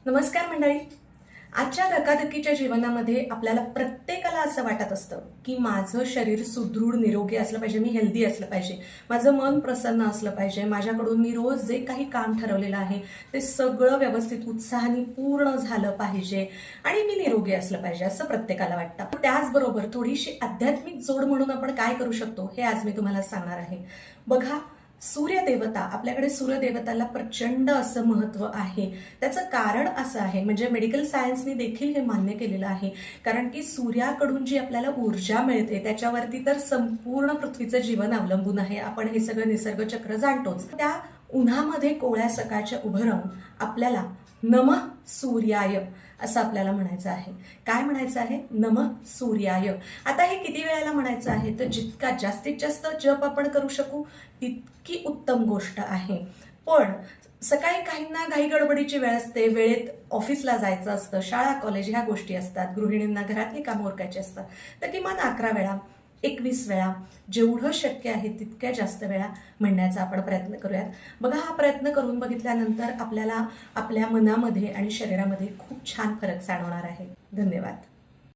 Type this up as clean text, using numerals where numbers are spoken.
नमस्कार मंडळी. आजच्या धकाधकीच्या जीवनामध्ये आपल्याला प्रत्येकाला असं वाटत असतं की माझं शरीर सुदृढ निरोगी असलं पाहिजे, मी हेल्दी असलं पाहिजे, माझं मन प्रसन्न असलं पाहिजे, माझ्याकडून मी रोज जे काही काम ठरवलेलं आहे ते सगळं व्यवस्थित उत्साहाने पूर्ण झालं पाहिजे आणि मी निरोगी असलं पाहिजे असं प्रत्येकाला वाटतं. त्याचबरोबर थोडीशी आध्यात्मिक जोड म्हणून आपण काय करू शकतो हे आज मी तुम्हाला सांगणार आहे. बघा, सूर्यदेवता, आपल्याकडे सूर्यदेवताला प्रचंड असं महत्व आहे. त्याचं कारण असं आहे, म्हणजे मेडिकल सायन्सने देखील हे मान्य केलेलं आहे, कारण की सूर्याकडून जी आपल्याला ऊर्जा मिळते त्याच्यावरती तर संपूर्ण पृथ्वीचं जीवन अवलंबून आहे. आपण हे सगळं निसर्ग चक्र जाणतोच. त्या उन्हामध्ये कोवळ्या सकाळच्या उभं राहून आपल्याला नमः सूर्याय असं आपल्याला म्हणायचं आहे. काय म्हणायचं आहे? नमः सूर्याय. आता हे किती वेळेला म्हणायचं आहे? तर जितका जास्तीत जास्त जप आपण करू शकू तितकी उत्तम गोष्ट आहे. पण सकाळी काहींना घाई गडबडीची वेळ असते, वेळेत ऑफिसला जायचं असतं, शाळा कॉलेज ह्या गोष्टी असतात, गृहिणींना घरातली कामं उरकायची असतात, तर किमान 11 वेळा 21 वेळा जेवढं शक्य आहे तितक्या जास्त वेळा म्हणण्याचा आपण प्रयत्न करूयात. बघा, हा प्रयत्न करून बघितल्यानंतर आपल्याला आपल्या मनामध्ये आणि शरीरामध्ये खूप छान फरक जाणवणार आहे. धन्यवाद.